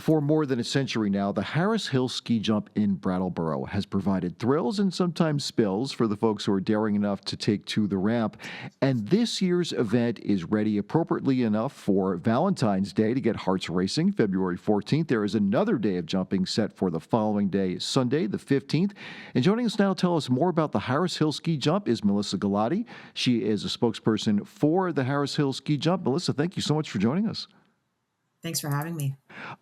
For more than a century now, the Harris Hill ski jump in Brattleboro has provided thrills and sometimes spills for the folks who are daring enough to take to the ramp. And this year's event is ready appropriately enough for Valentine's Day to get hearts racing, February 14th. There is another day of jumping set for the following day, Sunday, the 15th. And joining us now to tell us more about the Harris Hill ski jump is Melissa Gullotti. She is a spokesperson for the Harris Hill ski jump. Melissa, thank you so much for joining us. Thanks for having me.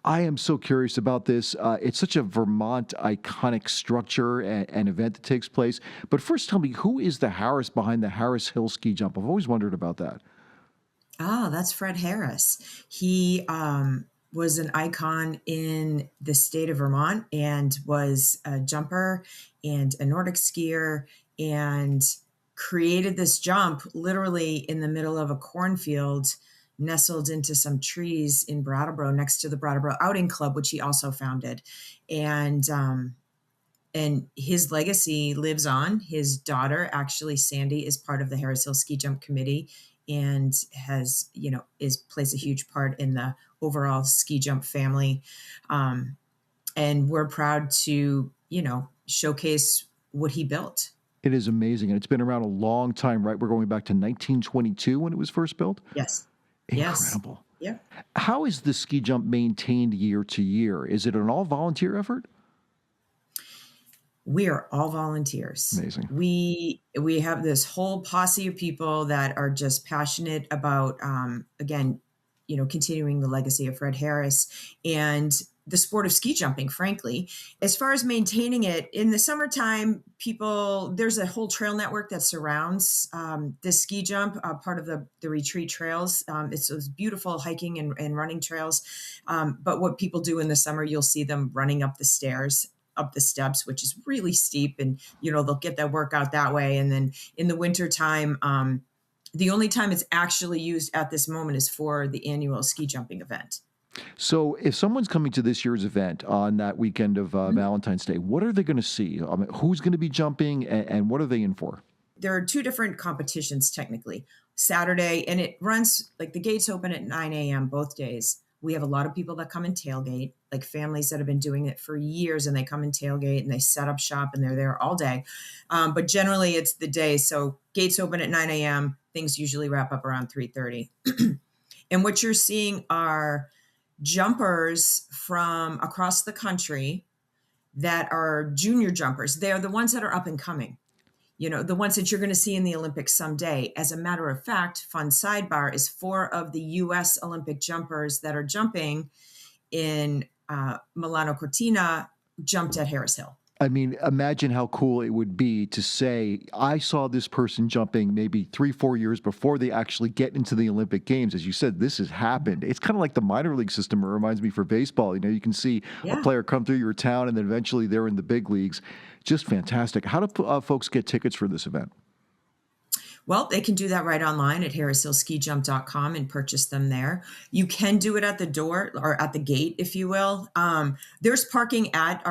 I am so curious about this. It's such a Vermont iconic structure and event that takes place. But first, tell me, who is the Harris behind the Harris Hill ski jump? I've always wondered about that. Oh, that's Fred Harris. He was an icon in the state of Vermont and was a jumper and a Nordic skier and created this jump literally in the middle of a cornfield nestled into some trees in Brattleboro next to the Brattleboro Outing Club, which he also founded. And his legacy lives on. His daughter, actually, Sandy, is part of the Harris Hill Ski Jump Committee and has, plays a huge part in the overall ski jump family. And we're proud to, showcase what he built. It is amazing. And it's been around a long time, right? We're going back to 1922 when it was first built. Yes. Incredible. Yes. Yeah. How is the ski jump maintained year to year? Is it an all-volunteer effort? We are all volunteers. Amazing. We have this whole posse of people that are just passionate about, again, continuing the legacy of Fred Harris and the sport of ski jumping, frankly. As far as maintaining it, in the summertime, there's a whole trail network that surrounds this ski jump, part of the retreat trails. It's those beautiful hiking and running trails. But what people do in the summer, you'll see them running up the stairs, up the steps, which is really steep. And, they'll get that workout that way. And then in the wintertime, the only time it's actually used at this moment is for the annual ski jumping event. So if someone's coming to this year's event on that weekend of Valentine's Day, what are they going to see? Who's going to be jumping and what are they in for? There are two different competitions technically. Saturday, and it runs, like the gates open at 9 a.m. both days. We have a lot of people that come and tailgate, like families that have been doing it for years, and they come and tailgate and they set up shop and they're there all day. But generally it's the day. So gates open at 9 a.m. Things usually wrap up around 3:30. And what you're seeing are jumpers from across the country that are junior jumpers. They are the ones that are up and coming, the ones that you're going to see in the Olympics someday. As a matter of fact, fun sidebar is 4 of the U.S. Olympic jumpers that are jumping in Milano Cortina jumped at Harris Hill. I mean, imagine how cool it would be to say, I saw this person jumping maybe 3-4 years before they actually get into the Olympic Games. As you said, this has happened. It's kind of like the minor league system. It reminds me for baseball. You can see a player come through your town and then eventually they're in the big leagues. Just fantastic. How do folks get tickets for this event? Well, they can do that right online at harrishillskijump.com and purchase them there. You can do it at the door or at the gate, if you will. There's parking at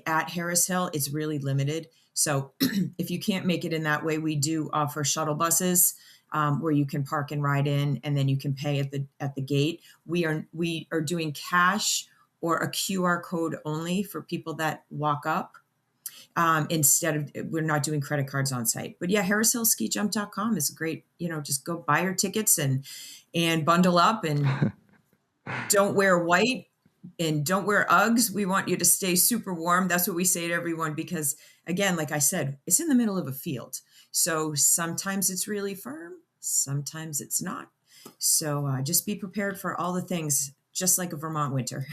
at Harris Hill. It's really limited. So if you can't make it in that way, we do offer shuttle buses where you can park and ride in, and then you can pay at the gate. We are doing cash or a QR code only for people that walk up. We're not doing credit cards on site. But yeah, harrishillskijump.com is a great, just go buy your tickets and bundle up and don't wear white and don't wear Uggs. We want you to stay super warm. That's what we say to everyone, because again, like I said, it's in the middle of a field. So sometimes it's really firm, sometimes it's not. So just be prepared for all the things, just like a Vermont winter.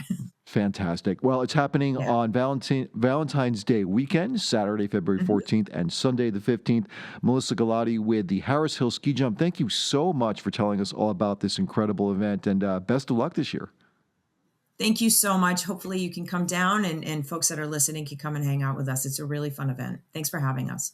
Fantastic. Well, it's happening on Valentine's Day weekend, Saturday, February 14th, and Sunday, the 15th. Melissa Gullotti with the Harris Hill Ski Jump. Thank you so much for telling us all about this incredible event, and best of luck this year. Thank you so much. Hopefully you can come down and folks that are listening can come and hang out with us. It's a really fun event. Thanks for having us.